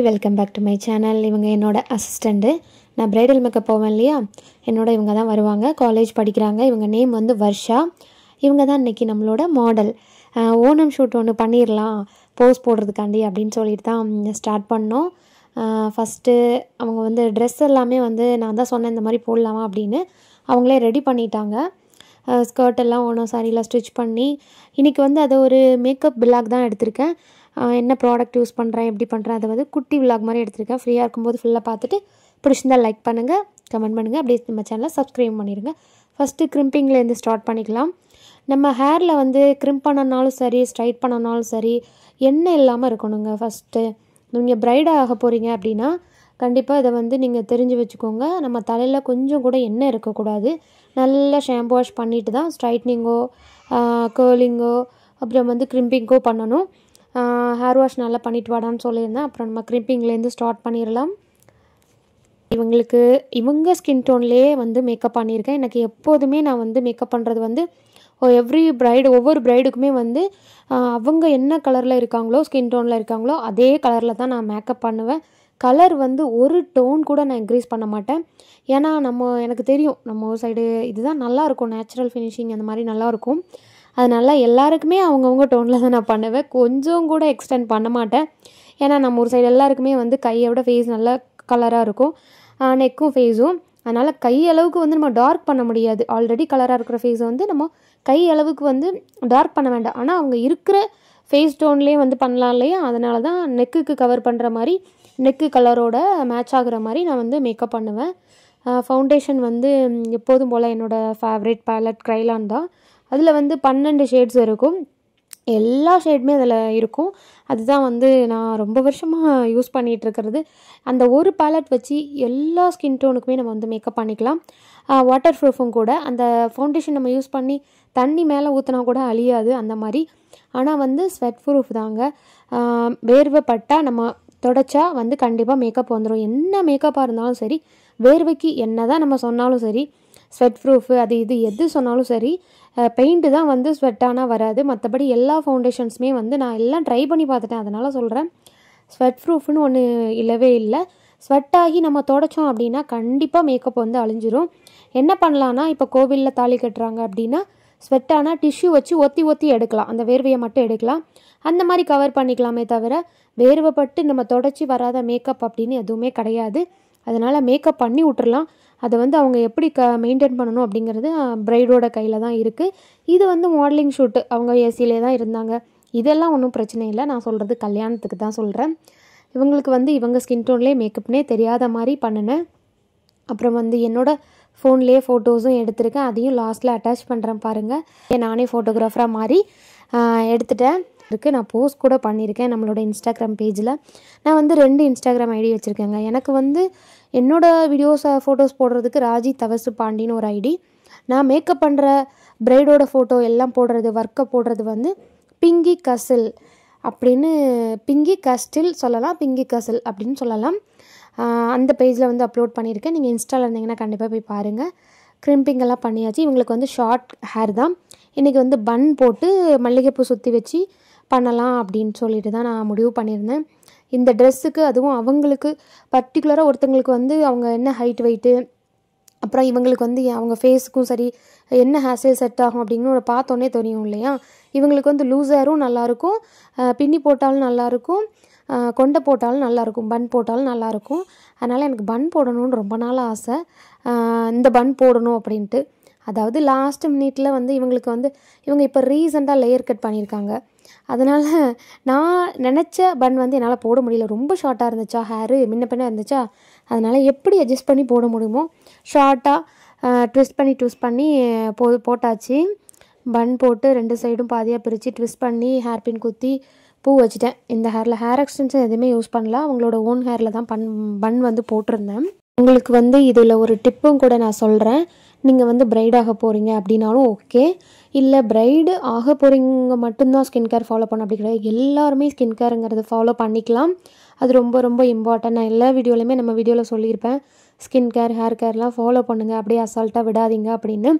Welcome back to my channel. இவங்க என்னோட assistant. நான் பிரைடல் மேக்கப் போவேன் இல்லையா, என்னோட இவங்க தான் வருவாங்க. காலேஜ் படிக்கிறாங்க. இவங்க நேம் வந்து வர்ஷா. இவங்க தான் இன்றைக்கி நம்மளோட மாடல். ஓணம் ஷூட் ஒன்று பண்ணிடலாம் போஸ் போடுறதுக்காண்டி அப்படின்னு சொல்லிட்டு தான் ஸ்டார்ட் பண்ணோம். ஃபஸ்ட்டு அவங்க வந்து ட்ரெஸ் எல்லாமே வந்து நான் தான் சொன்னேன் இந்த மாதிரி போடலாமா அப்படின்னு. அவங்களே ரெடி பண்ணிட்டாங்க. ஸ்கர்ட் எல்லாம் ஓணம் சாரியில் ஸ்டிச் பண்ணி இன்றைக்கி வந்து அதை ஒரு மேக்கப் விலாக் தான் எடுத்திருக்கேன். என்ன ப்ராடக்ட் யூஸ் பண்ணுறேன், எப்படி பண்ணுறேன், அதை வந்து குட்டி விலாக் மாதிரி எடுத்திருக்கேன். ஃப்ரீயாக இருக்கும்போது ஃபுல்லாக பார்த்துட்டு பிடிச்சிருந்தால் லைக் பண்ணுங்கள், கமெண்ட் பண்ணுங்கள், அப்படியே நம்ம சேனலை சப்ஸ்கிரைப் பண்ணிடுங்க. ஃபஸ்ட்டு க்ரிம்பிங்லேருந்து ஸ்டார்ட் பண்ணிக்கலாம். நம்ம ஹேரில் வந்து க்ரிம்ப் பண்ணனாலும் சரி, ஸ்ட்ரைட் பண்ணனாலும் சரி, எண்ணெய் இல்லாமல் இருக்கணுங்க. ஃபஸ்ட்டு நீங்கள் ப்ரைடாக ஆக போகிறீங்க அப்படின்னா கண்டிப்பாக இதை வந்து நீங்கள் தெரிஞ்சு வச்சுக்கோங்க. நம்ம தலையில் கொஞ்சம் கூட எண்ணெய் இருக்கக்கூடாது. நல்லா ஷாம்பு வாஷ் பண்ணிவிட்டு தான் ஸ்ட்ரைட்னிங்கோ கேர்லிங்கோ அப்புறம் வந்து க்ரிம்பிங்கோ பண்ணணும். ஹேர் வாஷ் நல்லா பண்ணிட்டு வாடான்னு சொல்லியிருந்தேன். அப்புறம் நம்ம க்ரிம்பிங்லேருந்து ஸ்டார்ட் பண்ணிடலாம். இவங்க ஸ்கின் டோன்லேயே வந்து மேக்கப் பண்ணியிருக்கேன். எனக்கு எப்போதுமே நான் வந்து மேக்கப் பண்ணுறது வந்து ஒவ்வொரு ப்ரைடுக்குமே வந்து அவங்க என்ன கலரில் இருக்காங்களோ, ஸ்கின் டோனில் இருக்காங்களோ அதே கலரில் தான் நான் மேக்கப் பண்ணுவேன். கலர் வந்து ஒரு டோன் கூட நான் இன்க்ரீஸ் பண்ண மாட்டேன். ஏன்னா எனக்கு தெரியும் நம்ம ஒரு சைடு இதுதான் நல்லாயிருக்கும், நேச்சுரல் ஃபினிஷிங் அந்த மாதிரி நல்லாயிருக்கும். அதனால் எல்லாருக்குமே அவங்கவுங்க டோனில் தான் நான் பண்ணுவேன். கொஞ்சம் கூட எக்ஸ்டெண்ட் பண்ண மாட்டேன். ஏன்னா நம்ம ஒரு சைடு எல்லாருக்குமே வந்து கையை விட ஃபேஸ் நல்லா கலராக இருக்கும், நெக்கும் ஃபேஸும். அதனால் கை அளவுக்கு வந்து நம்ம டார்க் பண்ண முடியாது. ஆல்ரெடி கலராக இருக்கிற ஃபேஸை வந்து நம்ம கை அளவுக்கு வந்து டார்க் பண்ண வேண்டாம். ஆனால் அவங்க இருக்கிற ஃபேஸ் டோன்லேயே வந்து பண்ணலாம் இல்லையா. அதனால தான் நெக்குக்கு கவர் பண்ணுற மாதிரி, நெக்கு கலரோட மேட்ச் ஆகிற மாதிரி நான் வந்து மேக்கப் பண்ணுவேன். ஃபவுண்டேஷன் வந்து எப்போதும் போல் என்னோடய ஃபேவரட் பேலட் க்ரைலான் தான். அதில் வந்து 12 ஷேட்ஸ் இருக்கும். எல்லா ஷேடுமே அதில் இருக்கும். அதுதான் வந்து நான் ரொம்ப வருஷமாக யூஸ் பண்ணிகிட்ருக்கிறது. அந்த ஒரு பேலட் வச்சு எல்லா ஸ்கின் டோனுக்குமே நம்ம வந்து மேக்கப் பண்ணிக்கலாம். வாட்டர் ப்ரூஃபும் கூட. அந்த ஃபவுண்டேஷன் நம்ம யூஸ் பண்ணி தண்ணி மேலே ஊற்றினா கூட அழியாது அந்த மாதிரி. ஆனால் வந்து ஸ்வெட் ப்ரூஃப் தாங்க. வேர்வைப்பட்டால் நம்ம தொடச்சா வந்து கண்டிப்பாக மேக்கப் வந்துடும். என்ன மேக்கப்பாக இருந்தாலும் சரி, வேர்வைக்கு என்ன தான் நம்ம சொன்னாலும் சரி, ஸ்வெட் ப்ரூஃபு அது இது எது சொன்னாலும் சரி, பெயிண்ட்டு தான் வந்து ஸ்வெட்டானால் வராது. மற்றபடி எல்லா ஃபவுண்டேஷன்ஸுமே வந்து நான் எல்லாம் ட்ரை பண்ணி பார்த்துட்டேன். அதனால் சொல்கிறேன், ஸ்வெட் ப்ரூஃப்னு ஒன்று இல்லவே இல்லை. ஸ்வெட்டாகி நம்ம தொடச்சோம் அப்படின்னா கண்டிப்பாக மேக்கப் வந்து அழிஞ்சிரும். என்ன பண்ணலான்னா, இப்போ கோவிலில் தாலி கட்டுறாங்க அப்படின்னா ஸ்வெட்டானால் டிஷ்யூ வச்சு ஒத்தி எடுக்கலாம், அந்த வேர்வையை மட்டும் எடுக்கலாம். அந்த மாதிரி கவர் பண்ணிக்கலாமே தவிர வேர்வைப்பட்டு நம்ம தொடச்சி வராத மேக்கப் அப்படின்னு எதுவுமே கிடையாது. அதனால் மேக்கப் பண்ணி விட்டுறலாம். அதை வந்து அவங்க எப்படி மெயின்டைன் பண்ணணும் அப்படிங்கிறது ப்ரைடோட கையில் தான் இருக்குது. இது வந்து மாடலிங் ஷூட்டு, அவங்க ஏசியிலே தான் இருந்தாங்க. இதெல்லாம் ஒன்றும் பிரச்சனை இல்லை. நான் சொல்கிறது கல்யாணத்துக்கு தான் சொல்கிறேன். இவங்களுக்கு வந்து இவங்க ஸ்கின் டோன்லேயே மேக்கப்னே தெரியாத மாதிரி பண்ணினேன். அப்புறம் வந்து என்னோடய ஃபோன்லேயே ஃபோட்டோஸும் எடுத்திருக்கேன். அதையும் லாஸ்ட்டில் அட்டாச் பண்ணுறேன் பாருங்கள். நானே ஃபோட்டோகிராஃபராக மாதிரி எடுத்துட்டேன். நான் போஸ்ட் கூட பண்ணியிருக்கேன் நம்மளோட இன்ஸ்டாகிராம் பேஜில். நான் வந்து 2 இன்ஸ்டாகிராம் ஐடி வச்சுருக்கேங்க. எனக்கு வந்து என்னோடய வீடியோஸை ஃபோட்டோஸ் போடுறதுக்கு ராஜி தவசு பாண்டின்னு ஒரு ஐடி. நான் மேக்கப் பண்ணுற ப்ரைடோட ஃபோட்டோ எல்லாம் போடுறது, ஒர்க்கை போடுறது வந்து பிங்கி கசில் அப்படின்னு, பிங்கி கஸ்டில் சொல்லலாம், பிங்கி கசில் அப்படின்னு சொல்லலாம். அந்த பேஜில் வந்து அப்லோட் பண்ணியிருக்கேன். நீங்கள் இன்ஸ்டாவில் இருந்தீங்கன்னா கண்டிப்பாக போய் பாருங்கள். க்ரிம்பிங் எல்லாம் பண்ணியாச்சு. இவங்களுக்கு வந்து ஷார்ட் ஹேர் தான். இன்றைக்கி வந்து பன் போட்டு மல்லிகைப்பூ சுற்றி வச்சு பண்ணலாம் அப்படின்னு சொல்லிட்டு தான் நான் முடிவு பண்ணியிருந்தேன். இந்த ட்ரெஸ்ஸுக்கு அதுவும் அவங்களுக்கு பர்டிகுலராக ஒருத்தங்களுக்கு வந்து அவங்க என்ன ஹைட் வெயிட்டு, அப்புறம் இவங்களுக்கு வந்து அவங்க ஃபேஸுக்கும் சரி என்ன ஹேர் ஸ்டைல் செட் ஆகும் அப்படின்னு பார்த்தோன்னே தெரியும் இல்லையா. இவங்களுக்கு வந்து லூஸ் ஹேரும் நல்லாயிருக்கும், பின்னி போட்டாலும் நல்லாயிருக்கும், கொண்டை போட்டாலும் நல்லாயிருக்கும், பன் போட்டாலும் நல்லாயிருக்கும். அதனால் எனக்கு பன் போடணும்னு ரொம்ப நாள் ஆசை. இந்த பன் போடணும் அப்படின்ட்டு. அதாவது லாஸ்ட் மினிட்ல வந்து இவங்க இப்போ ரீசெண்டாக லேயர் கட் பண்ணியிருக்காங்க. அதனால் நான் நினச்ச பன் வந்து என்னால் போட முடியல. ரொம்ப ஷார்ட்டாக இருந்துச்சா, ஹேரு முன்ன பின்ன இருந்துச்சா. அதனால் எப்படி அட்ஜஸ்ட் பண்ணி போட முடியுமோ ஷார்ட்டாக ட்விஸ்ட் பண்ணி போட்டாச்சு. பன் போட்டு 2 சைடும் பாதியாக பிரித்து ட்விஸ்ட் பண்ணி ஹேர் பின் குத்தி பூ வச்சுட்டேன். இந்த ஹேரில் ஹேர் எக்ஸ்டென்ஷன் எதுவுமே யூஸ் பண்ணல. அவங்களோட ஓன் ஹேரில் தான் பன் வந்து போட்டிருந்தேன். உங்களுக்கு வந்து இதில் ஒரு டிப்பும் கூட நான் சொல்கிறேன். நீங்கள் வந்து ப்ரைட் ஆக போகிறீங்க அப்படின்னாலும் ஓகே, இல்லை ப்ரைடு ஆக போகிறீங்க மட்டும்தான் ஸ்கின் கேர் ஃபாலோ பண்ண அப்படி கிடையாது. எல்லாருமே ஸ்கின் கேருங்கிறது ஃபாலோ பண்ணிக்கலாம். அது ரொம்ப ரொம்ப இம்பார்ட்டன்ட். நான் எல்லா வீடியோலையுமே நம்ம வீடியோவில் சொல்லியிருப்பேன், ஸ்கின் கேர் ஹேர் கேர்லாம் ஃபாலோ பண்ணுங்கள், அப்படியே அசால்ட்டாக விடாதீங்க அப்படின்னு.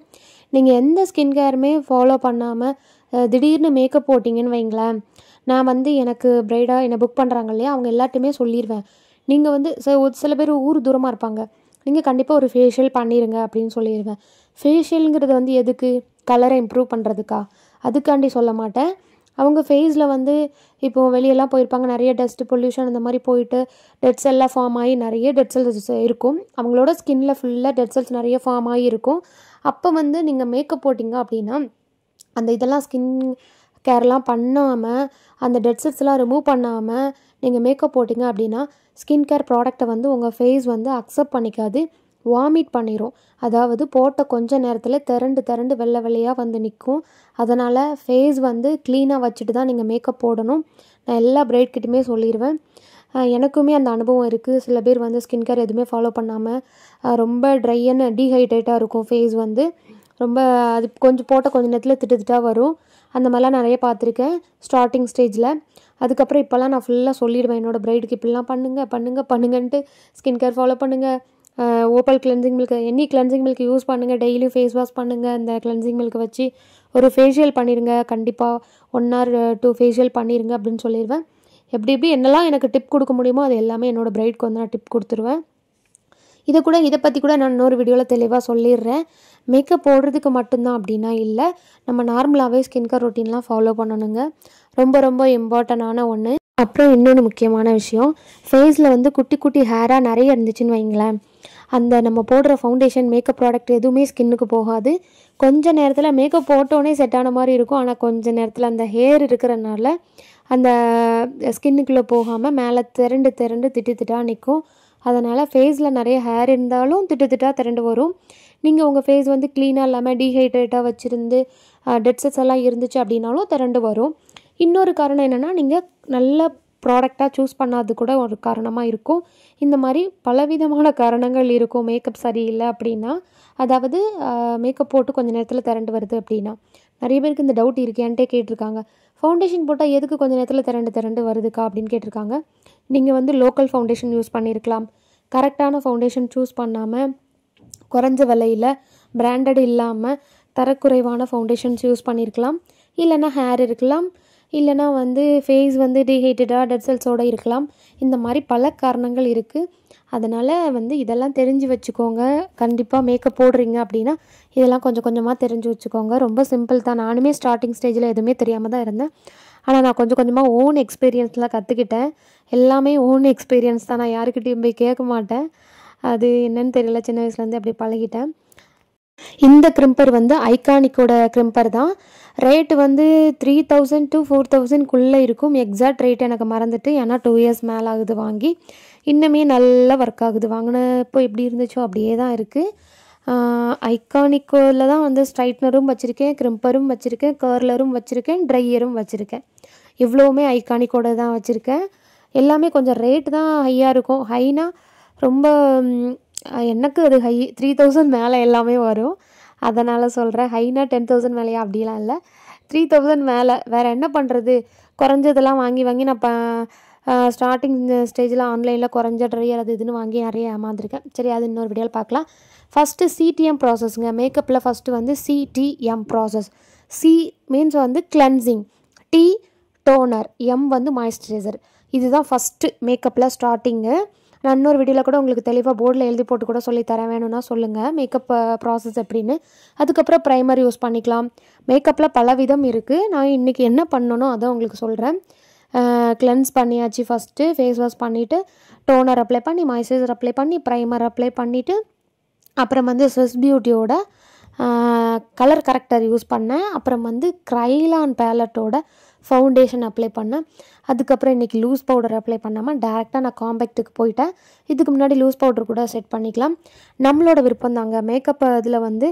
நீங்கள் எந்த ஸ்கின் கேருமே ஃபாலோ பண்ணாமல் திடீர்னு மேக்கப் போட்டிங்கன்னு வைங்களேன், நான் வந்து எனக்கு பிரைடாக என்னை புக் பண்ணுறாங்க இல்லையா, அவங்க எல்லாத்தையுமே சொல்லிடுவேன். நீங்கள் வந்து சில பேர் ஊர் தூரமாக இருப்பாங்க, நீங்கள் கண்டிப்பாக ஒரு ஃபேஷியல் பண்ணிடுங்க அப்படின்னு சொல்லிடுவேன். ஃபேஷியலுங்கிறது வந்து எதுக்கு? கலரை இம்ப்ரூவ் பண்ணுறதுக்கா? அதுக்காண்டி சொல்ல மாட்டேன். அவங்க ஃபேஸில் வந்து இப்போது வெளியெல்லாம் போயிருப்பாங்க, நிறைய டஸ்ட்டு பொல்யூஷன் அந்த மாதிரி போயிட்டு டெட் செல்லாம் ஃபார்ம் ஆகி நிறைய டெட் செல்ஸ் இருக்கும். அவங்களோட ஸ்கின்னில் ஃபுல்லாக டெட் செல்ஸ் நிறைய ஃபார்ம் ஆகி இருக்கும். அப்போ வந்து நீங்கள் மேக்கப் போட்டிங்க அப்படின்னா அந்த இதெல்லாம் ஸ்கின் கேர்லாம் பண்ணாமல், அந்த டெட் செல்ஸ்லாம் ரிமூவ் பண்ணாமல் நீங்கள் மேக்கப் போட்டிங்க அப்படின்னா ஸ்கின் கேர் ப்ராடக்டை வந்து உங்கள் ஃபேஸ் வந்து அக்செப்ட் பண்ணிக்காது, வாமிட் பண்ணிடும். அதாவது போட்ட கொஞ்ச நேரத்தில் திரண்டு வெள்ளை வெள்ளையாக வந்து நிற்கும். அதனால் ஃபேஸ் வந்து க்ளீனாக வச்சுட்டு தான் நீங்கள் மேக்கப் போடணும். நான் எல்லா பிரைட்கிட்டையுமே சொல்லிடுவேன். எனக்குமே அந்த அனுபவம் இருக்குது. சில பேர் வந்து ஸ்கின் கேர் எதுவுமே ஃபாலோ பண்ணாமல் ரொம்ப ட்ரையான டீஹைட்ரேட்டாக இருக்கும் ஃபேஸ் வந்து. ரொம்ப அது கொஞ்சம் போட்ட கொஞ்சம் நேரத்தில் திட்டாக வரும். அந்த மாதிரிலாம் நிறைய பார்த்துருக்கேன் ஸ்டார்டிங் ஸ்டேஜில். அதுக்கப்புறம் இப்போல்லாம் நான் ஃபுல்லாக சொல்லிடுவேன் என்னோடய பிரைடுக்கு, இப்படிலாம் பண்ணுங்கன்ட்டு ஸ்கின் கேர் ஃபாலோ பண்ணுங்கள். Opal cleansing milk, any cleansing milk use பண்ணுங்கள், டெய்லியும் ஃபேஸ் வாஷ் பண்ணுங்கள். இந்த கிளென்சிங் மில்க்கை வச்சு ஒரு ஃபேஷியல் பண்ணிடுங்க, கண்டிப்பாக 1 or 2 ஃபேஷியல் பண்ணிடுங்க அப்படின்னு சொல்லிடுவேன். எப்படி என்னெல்லாம் எனக்கு டிப் கொடுக்க முடியுமோ அது எல்லாமே என்னோடய பிரைடுக்கு வந்து நான் டிப் கொடுத்துருவேன். இதை பற்றி கூட நான் இன்னொரு வீடியோவில் தெளிவாக சொல்லிடுறேன். மேக்கப் போடுறதுக்கு மட்டும்தான் அப்படின்னா இல்லை, நம்ம நார்மலாகவே ஸ்கின் கேர் ரொட்டீன்லாம் ஃபாலோ பண்ணணுங்க. ரொம்ப இம்பார்ட்டண்டான ஒன்று. அப்புறம் இன்னொன்று முக்கியமான விஷயம், ஃபேஸில் வந்து குட்டி குட்டி ஹேராக நிறைய இருந்துச்சுன்னு வைங்களேன், அந்த நம்ம போடுற ஃபவுண்டேஷன் மேக்கப் ப்ராடக்ட் எதுவுமே ஸ்கின்னுக்கு போகாது. கொஞ்ச நேரத்தில் மேக்கப் போட்டோன்னே செட் ஆன மாதிரி இருக்கும். ஆனால் கொஞ்ச நேரத்தில் அந்த ஹேர் இருக்கிறனால அந்த ஸ்கின்னுக்குள்ளே போகாமல் மேலே திரண்டு திட்டாக நிற்கும். அதனால் ஃபேஸில் நிறைய ஹேர் இருந்தாலும் திட்டாக திரண்டு வரும். நீங்கள் உங்கள் ஃபேஸ் வந்து க்ளீனாக இல்லாமல் டீஹைட்ரேட்டாக வச்சுருந்து டெட் செல்ஸ் எல்லாம் இருந்துச்சு அப்படின்னாலும் திரண்டு வரும். இன்னொரு காரணம் என்னென்னா, நீங்கள் நல்ல ப்ராடக்டாக சூஸ் பண்ணாது கூட ஒரு காரணமாக இருக்கும். இந்த மாதிரி பலவிதமான காரணங்கள் இருக்கும் மேக்கப் சரியில்லை அப்படின்னா. அதாவது மேக்கப் போட்டு கொஞ்சம் நேரத்தில் திரண்டு வருது அப்படின்னா. நிறைய பேருக்கு இந்த டவுட் இருக்குது, என்கிட்டே கேட்டிருக்காங்க, ஃபவுண்டேஷன் போட்டால் எதுக்கு கொஞ்சம் நேரத்தில் திரண்டு வருதுக்கா அப்படின்னு கேட்டிருக்காங்க. நீங்கள் வந்து லோக்கல் ஃபவுண்டேஷன் யூஸ் பண்ணியிருக்கலாம். கரெக்டான ஃபவுண்டேஷன் சூஸ் பண்ணாமல் குறைஞ்ச விலையில் பிராண்டட் இல்லாமல் தரக்குறைவான ஃபவுண்டேஷன்ஸ் யூஸ் பண்ணியிருக்கலாம். இல்லைனா ஹேர் இருக்கலாம், இல்லைனா வந்து ஃபேஸ் வந்து டீஹைட்ரேட்டாக டெட் செல்ஸோடு இருக்கலாம். இந்த மாதிரி பல காரணங்கள் இருக்குது. அதனால் வந்து இதெல்லாம் தெரிஞ்சு வச்சுக்கோங்க. கண்டிப்பாக மேக்கப் போடுறீங்க அப்படின்னா இதெல்லாம் கொஞ்சம் கொஞ்சமாக தெரிஞ்சு வச்சுக்கோங்க. ரொம்ப சிம்பிள் தான். நானுமே ஸ்டார்டிங் ஸ்டேஜில் எதுவுமே தெரியாமல் தான் இருந்தேன். ஆனால் நான் கொஞ்சம் கொஞ்சமாக ஓன் எக்ஸ்பீரியன்ஸ்லாம் கற்றுக்கிட்டேன். எல்லாமே ஓன் எக்ஸ்பீரியன்ஸ் தான். நான் யாருக்கிட்டையும் போய் கேட்க மாட்டேன். அது என்னன்னு தெரியல, சின்ன வயசுலேருந்து அப்படி பழகிட்டேன். இந்த க்ரிம்பர் வந்து ஐகானிக்கோட க்ரிம்பர் தான். ரேட்டு வந்து 3000 to 4000 இருக்கும். எக்ஸாக்ட் ரேட் எனக்கு மறந்துட்டு, ஏன்னா 2 years மேலே ஆகுது வாங்கி. இன்னுமே நல்லா ஒர்க் ஆகுது. வாங்கினப்போ எப்படி இருந்துச்சோ அப்படியே தான் இருக்குது. ஐகானிக்கோவில் தான் வந்து ஸ்ட்ரைட்னரும் வச்சுருக்கேன், க்ரிம்பரும் வச்சுருக்கேன், கர்லரும் வச்சுருக்கேன், ட்ரையரும் வச்சுருக்கேன். இவ்வளோவுமே ஐகானிக்கோட தான் வச்சுருக்கேன். எல்லாமே கொஞ்சம் ரேட்டு தான் ஹையாக இருக்கும். ஹைனா ரொம்ப எனக்கு அது ஹை 3000 மேலே எல்லாமே வரும். அதனால் சொல்கிறேன். ஹைனா 10,000 மேலேயா அப்படிலாம் இல்லை, 3000 மேலே. வேறு என்ன பண்ணுறது, குறைஞ்சதெல்லாம் வாங்கி நான் இப்போ ஸ்டார்டிங் ஸ்டேஜில் ஆன்லைனில் குறைஞ்ச ட்ரையர் அது இதுன்னு வாங்கி நிறைய ஏமாந்துருக்கேன். சரி, அது இன்னொரு வீடியோவில் பார்க்கலாம். ஃபஸ்ட்டு சிடிஎம் ப்ராசஸ்ங்க. மேக்கப்பில் ஃபஸ்ட்டு வந்து சிடிஎம் ப்ராசஸ். சி மீன்ஸ் வந்து கிளென்சிங், டி டோனர், எம் வந்து மாய்ஸ்சரைசர். இதுதான் ஃபஸ்ட்டு மேக்கப்பில் ஸ்டார்டிங்கு. நான் இன்னொரு வீடியோவில் கூட உங்களுக்கு தெளிவாக போர்டில் எழுதி போட்டு கூட சொல்லித்தரேன், வேணும்னா சொல்லுங்கள் மேக்கப் ப்ராசஸ் எப்படின்னு. அதுக்கப்புறம் ப்ரைமர் யூஸ் பண்ணிக்கலாம். மேக்கப்பில் பல விதம் இருக்குது. நான் இன்றைக்கி என்ன பண்ணணும் அதை உங்களுக்கு சொல்கிறேன். கிளென்ஸ் பண்ணியாச்சு. ஃபஸ்ட்டு ஃபேஸ் வாஷ் பண்ணிவிட்டு டோனர் அப்ளை பண்ணி, மாய்ஸ்சரைசர் அப்ளை பண்ணி, ப்ரைமர் அப்ளை பண்ணிவிட்டு, அப்புறம் வந்து ஸ்விஸ் பியூட்டியோட கலர் கரெக்டர் யூஸ் பண்ணேன். அப்புறம் வந்து க்ரைலான் பேலட்டோட ஃபவுண்டேஷன் அப்ளை பண்ணேன். அதுக்கப்புறம் இன்றைக்கி லூஸ் பவுடர் அப்ளை பண்ணாமல் டேரெக்டாக நான் காம்பேக்ட்டுக்கு போயிட்டேன். இதுக்கு முன்னாடி லூஸ் பவுடர் கூட செட் பண்ணிக்கலாம். நம்மளோட விருப்பம் தாங்க. மேக்கப் இதில் வந்து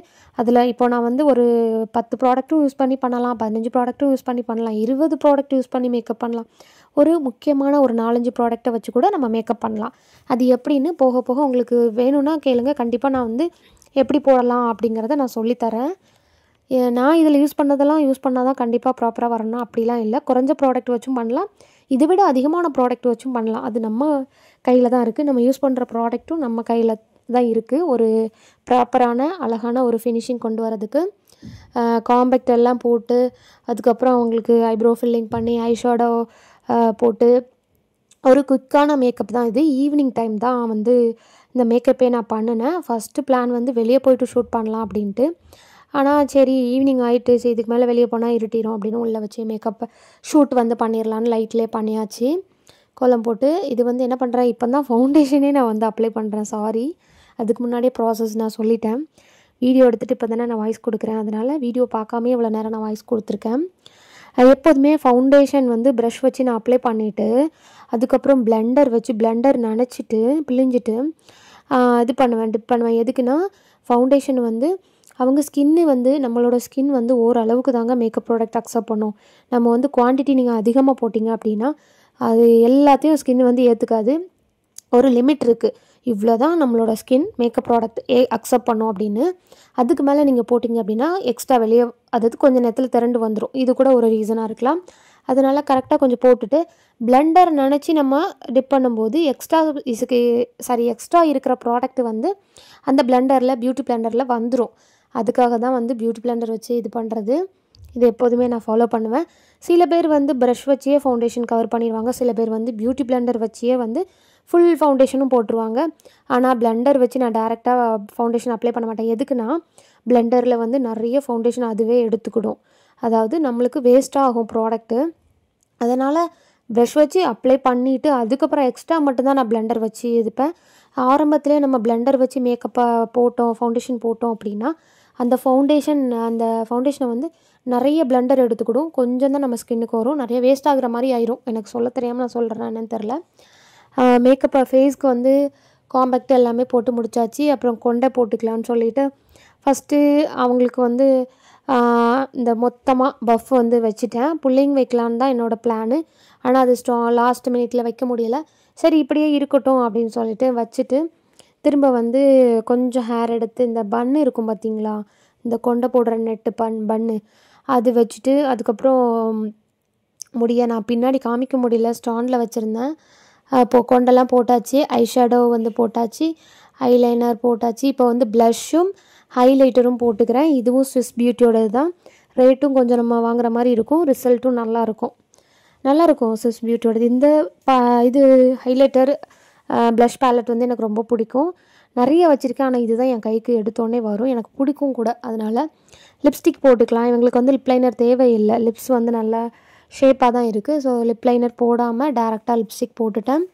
இப்போ நான் வந்து ஒரு 10 ப்ராடக்ட்டும் யூஸ் பண்ணி பண்ணலாம், 15 ப்ராடக்ட்டும் யூஸ் பண்ணி பண்ணலாம், 20 ப்ராடக்ட் யூஸ் பண்ணி மேக்கப் பண்ணலாம். ஒரு முக்கியமான ஒரு 4-5 ப்ராடக்ட்டை வச்சு கூட நம்ம மேக்கப் பண்ணலாம். அது எப்படின்னு போக போக உங்களுக்கு வேணும்னா கேளுங்க. கண்டிப்பாக நான் வந்து எப்படி போடலாம் அப்படிங்கிறத நான் சொல்லித்தரேன். நான் இதில் யூஸ் பண்ணதெல்லாம் யூஸ் பண்ணால் தான் கண்டிப்பாக ப்ராப்பராக வரணும் அப்படிலாம் இல்லை. குறைஞ்ச ப்ராடக்ட் வச்சும் பண்ணலாம், இதை விட அதிகமான ப்ராடக்ட் வச்சும் பண்ணலாம். அது நம்ம கையில் தான் இருக்குது. நம்ம யூஸ் பண்ணுற ப்ராடக்ட்டும் நம்ம கையில் தான் இருக்குது, ஒரு ப்ராப்பரான அழகான ஒரு ஃபினிஷிங் கொண்டு வரதுக்கு. காம்பேக்ட் எல்லாம் போட்டு அதுக்கப்புறம் அவங்களுக்கு ஐப்ரோ ஃபில்லிங் பண்ணி ஐ ஷேடோ போட்டு ஒரு குயிக்கான மேக்கப் தான் இது. ஈவினிங் டைம் தான் வந்து இந்த மேக்கப்பே நான் பண்ணினேன். ஃபஸ்ட்டு பிளான் வந்து வெளியே போய்ட்டு ஷூட் பண்ணலாம் அப்படின்ட்டு. ஆனால் சரி ஈவினிங் ஆகிட்டு, சரி இதுக்கு மேலே வெளியே போனால் இருட்டிடும் அப்படின்னு உள்ளே வச்சு மேக்கப் ஷூட் வந்து பண்ணிடலான்னு லைட்லேயே பண்ணியாச்சு, கோலம் போட்டு. இது வந்து என்ன பண்ணுறேன், இப்போ தான் ஃபவுண்டேஷனே நான் வந்து அப்ளை பண்ணுறேன். சாரி, அதுக்கு முன்னாடியே ப்ராசஸ் நான் சொல்லிட்டேன். வீடியோ எடுத்துகிட்டு இப்போ தானே நான் வாய்ஸ் கொடுக்குறேன், அதனால் வீடியோ பார்க்காமே இவ்வளோ நேரம் நான் வாய்ஸ் கொடுத்துருக்கேன். எப்போதுமே ஃபவுண்டேஷன் வந்து ப்ரஷ் வச்சு நான் அப்ளை பண்ணிவிட்டு அதுக்கப்புறம் பிளெண்டர் நனைச்சிட்டு பிழிஞ்சிட்டு இது பண்ணுவேன், டிப் பண்ணுவேன். எதுக்குன்னா ஃபவுண்டேஷன் வந்து அவங்க ஸ்கின்னு வந்து நம்மளோட ஸ்கின் வந்து ஓரளவுக்கு தாங்க மேக்கப் ப்ராடக்ட் அக்செப்ட் பண்ணும். நம்ம வந்து குவான்டிட்டி நீங்கள் அதிகமாக போட்டிங்க அப்படின்னா அது எல்லாத்தையும் ஸ்கின் வந்து ஏற்றுக்காது. ஒரு லிமிட் இருக்குது, இவ்வளோ தான் நம்மளோட ஸ்கின் மேக்கப் ப்ராடக்ட் அக்செப்ட் பண்ணும் அப்படின்னு. அதுக்கு மேலே நீங்கள் போட்டிங்க அப்படின்னா எக்ஸ்ட்ரா வெளியே அதாவது கொஞ்சம் நேரத்தில் திரண்டு வந்துடும். இது கூட ஒரு ரீசனாக இருக்கலாம். அதனால் கரெக்டாக கொஞ்சம் போட்டுட்டு பிளெண்டர் நினச்சி நம்ம டிப் பண்ணும்போது எக்ஸ்ட்ரா இருக்கிற ப்ராடக்ட் வந்து அந்த பியூட்டி பிளெண்டரில் வந்துடும். அதுக்காக தான் வந்து பியூட்டி பிளெண்டர் வச்சு இது பண்ணுறது. இது எப்போதுமே நான் ஃபாலோ பண்ணுவேன். சில பேர் வந்து ப்ரஷ் வச்சே ஃபவுண்டேஷன் கவர் பண்ணிடுவாங்க, சில பேர் வந்து பியூட்டி பிளெண்டர் வச்சே வந்து ஃபுல் ஃபவுண்டேஷனும் போட்டுருவாங்க. ஆனால் பிளெண்டர் வச்சு நான் டேரெக்டாக ஃபவுண்டேஷன் அப்ளை பண்ண மாட்டேன். எதுக்குன்னா பிளெண்டரில் வந்து நிறைய ஃபவுண்டேஷன் அதுவே எடுத்துக்கிடும், அதாவது நம்மளுக்கு வேஸ்ட்டாக ஆகும் ப்ராடக்ட்டு. அதனால் ப்ரஷ் வச்சு அப்ளை பண்ணிவிட்டு அதுக்கப்புறம் எக்ஸ்ட்ரா மட்டும்தான் நான் பிளெண்டர் வச்சு இதுப்பேன். ஆரம்பத்துலேயே நம்ம பிளெண்டர் வச்சு மேக்கப்பை ஃபவுண்டேஷன் போட்டோம் அப்படின்னா அந்த ஃபவுண்டேஷனை வந்து நிறைய பிளெண்டர் எடுத்துக்கிடும், கொஞ்சம் தான் நம்ம ஸ்கின்னுக்கு வரும், நிறைய வேஸ்ட் ஆகுற மாதிரி ஆயிரும். எனக்கு சொல்ல தெரியாமல் நான் சொல்கிறேன், என்னன்னு தெரில. மேக்கப்பை ஃபேஸ்க்கு வந்து காம்பேக்ட் எல்லாமே போட்டு முடிச்சாச்சு. அப்புறம் கொண்டை போட்டுக்கலான்னு சொல்லிவிட்டு ஃபஸ்ட்டு அவங்களுக்கு வந்து இந்த மொத்தமாக பஃப் வந்து வச்சுட்டேன். புல்லிங் வைக்கலான்னு தான் என்னோடய பிளானு. ஆனால் அது லாஸ்ட் மினிட்ல வைக்க முடியலை. சரி இப்படியே இருக்கட்டும் அப்படின்னு சொல்லிட்டு வச்சுட்டு திரும்ப வந்து கொஞ்சம் ஹேர் எடுத்து இந்த பன்னு இருக்கும் பார்த்திங்களா, இந்த கொண்டை போடுற நெட்டு பன்னு அது வச்சுட்டு அதுக்கப்புறம் நான் பின்னாடி காமிக்க முடியல, ஸ்டாண்டில் வச்சுருந்தேன். இப்போது கொண்டெல்லாம் போட்டாச்சு, ஐ ஷேடோ வந்து போட்டாச்சு, ஐலைனர் போட்டாச்சு. இப்போ வந்து ப்ளஷ்ஷும் ஹைலைட்டரும் போட்டுக்கிறேன். இதுவும் ஸ்விஸ் பியூட்டியோடது தான். ரேட்டும் கொஞ்சம் நம்ம வாங்குற மாதிரி இருக்கும், ரிசல்ட்டும் நல்லாயிருக்கும் ஸ்விஸ் பியூட்டியோடது. இந்த இது ஹைலைட்டர் ப்ளஷ் பேலட் வந்து எனக்கு ரொம்ப பிடிக்கும். நிறைய வச்சுருக்கேன், ஆனால் இதுதான் என் கைக்கு எடுத்தோடனே வரும், எனக்கு பிடிக்கும் கூட. அதனால் லிப்ஸ்டிக் போட்டுக்கலாம். இவங்களுக்கு வந்து லிப் லைனர் தேவையில்லை, லிப்ஸ் வந்து நல்லா ஷேப்பாக தான் இருக்குது. ஸோ லிப் லைனர் போடாமல் டேரெக்டாக லிப்ஸ்டிக் போட்டுட்டேன்.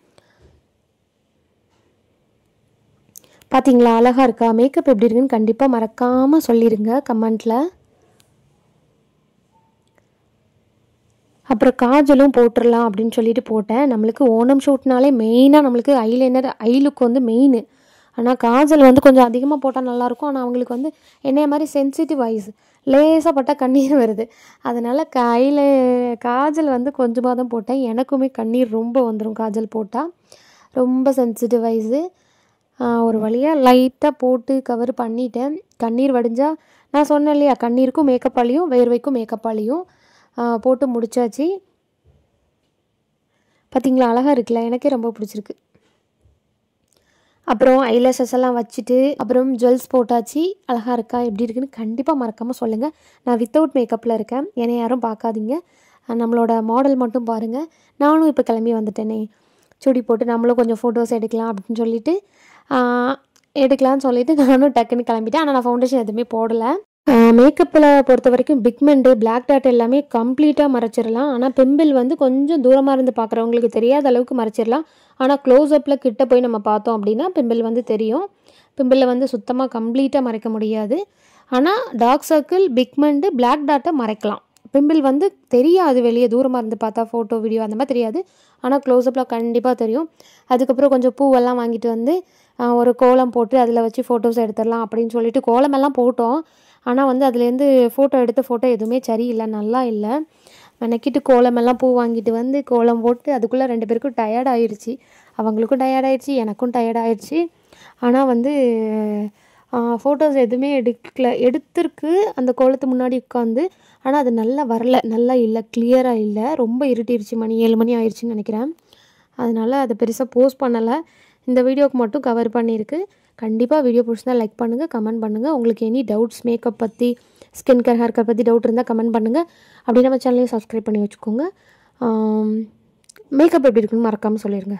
பார்த்தீங்களா, அழகாக இருக்கா? மேக்கப் எப்படி இருக்குன்னு கண்டிப்பாக மறக்காமல் சொல்லிடுங்க கமெண்ட்டில். அப்புறம் காஜலும் போட்டுடலாம் அப்படின்னு சொல்லிட்டு போட்டேன். நம்மளுக்கு ஓணம் ஷூட்னாலே மெயினாக நம்மளுக்கு ஐலைனர் ஐ லுக் வந்து மெயின். ஆனால் காஜல் வந்து கொஞ்சம் அதிகமாக போட்டால் நல்லாயிருக்கும். ஆனால் அவங்களுக்கு வந்து என்னைய மாதிரி சென்சிட்டிவ் ஐஸ், லேசாக பட்டால் கண்ணீர் வருது. அதனால் காஜல் வந்து கொஞ்சமாக தான் போட்டேன். எனக்குமே கண்ணீர் ரொம்ப வந்துடும் காஜல் போட்டால், ரொம்ப சென்சிட்டிவ் ஐஸு. ஒரு வழியாக லைட்டாக போட்டு கவர் பண்ணிட்டேன். கண்ணீர் வடிஞ்சால் நான் சொன்னேன் இல்லையா, கண்ணீருக்கும் மேக்கப்பாலையும் வேர்வைக்கும் மேக்கப்பாலையும் போட்டு முடிச்சாச்சு. பார்த்திங்களா, அழகாக இருக்குல்ல, எனக்கே ரொம்ப பிடிச்சிருக்கு. அப்புறம் ஐலேஷஸ் எல்லாம் வச்சுட்டு அப்புறம் ஜுவல்ஸ் போட்டாச்சு. அழகாக இருக்கா, எப்படி இருக்குன்னு கண்டிப்பாக மறக்காமல் சொல்லுங்கள். நான் வித்தவுட் மேக்கப்பில் இருக்கேன், என்னை யாரும் பார்க்காதீங்க, நம்மளோட மாடல் மட்டும் பாருங்கள். நானும் இப்போ கிளம்பி வந்துட்டேனே, சுடி போட்டு நம்மளும் கொஞ்சம் ஃபோட்டோஸ் எடுக்கலாம்னு சொல்லிட்டு நானும் டக்குன்னு கிளம்பிட்டேன். ஆனால் நான் ஃபவுண்டேஷன் எதுவுமே போடலை. மேக்கப்பில் பொறுத்த வரைக்கும் பிக்மெண்ட்டு பிளாக் டாட் எல்லாமே கம்ப்ளீட்டாக மறைச்சிடலாம். ஆனால் பிம்பிள் வந்து கொஞ்சம் தூரமாக இருந்து பார்க்குறவங்களுக்கு தெரியாத அளவுக்கு மறைச்சிடலாம். ஆனால் க்ளோஸ்அப்பில் கிட்ட போய் நம்ம பார்த்தோம் அப்படின்னா பிம்பிள் வந்து தெரியும். பிம்பிளில் வந்து சுத்தமாக கம்ப்ளீட்டாக மறைக்க முடியாது. ஆனால் டார்க் சர்க்கிள், பிக்மெண்ட்டு, பிளாக் டாட்டை மறைக்கலாம். பிம்பிள் வந்து தெரியாது, வெளியே தூரமாக இருந்து பார்த்தா ஃபோட்டோ வீடியோ அந்த மாதிரி தெரியாது. ஆனால் க்ளோஸ்அப்பில் கண்டிப்பாக தெரியும். அதுக்கப்புறம் கொஞ்சம் பூவெல்லாம் வாங்கிட்டு வந்து ஒரு கோலம் போட்டு அதில் வச்சு ஃபோட்டோஸ் எடுத்துடலாம் அப்படின்னு சொல்லிட்டு கோலமெல்லாம் போட்டோம். ஆனால் வந்து அதுலேருந்து எடுத்த ஃபோட்டோ எதுவுமே சரியில்லை, நல்லா இல்லை. மெனக்கிட்டு கோலமெல்லாம் பூ வாங்கிட்டு வந்து கோலம் போட்டு அதுக்குள்ளே 2 பேருக்கும் டயர்ட் ஆயிடுச்சு. அவங்களுக்கும் டயர்ட் ஆயிடுச்சு, எனக்கும் டயர்ட் ஆயிடுச்சு. ஆனால் வந்து ஃபோட்டோஸ் எதுவுமே எடுத்திருக்கு அந்த கோலத்து முன்னாடி உட்காந்து. ஆனால் அது நல்லா இல்லை, கிளியராக இல்லை, ரொம்ப இருட்டிடுச்சு. மணி 7 மணி ஆயிடுச்சுன்னு நினைக்கிறேன். அதனால் அதை பெருசாக போஸ்ட் பண்ணலை. இந்த வீடியோவுக்கு மட்டும் கவர் பண்ணியிருக்கு. கண்டிப்பாக வீடியோ பிடிச்சிருந்தா லைக் பண்ணுங்கள், கமெண்ட் பண்ணுங்கள். உங்களுக்கு எனி டவுட்ஸ் மேக்கப் பற்றி ஸ்கின் கேர் ஹேர் கேர் பற்றி டவுட் இருந்தால் கமெண்ட் பண்ணுங்கள். அப்படி நம்ம சேனலையும் சப்ஸ்கிரைப் பண்ணி வச்சுக்கோங்க. மேக்கப் எப்படி இருக்குன்னு மறக்காமல் சொல்லிடுங்க.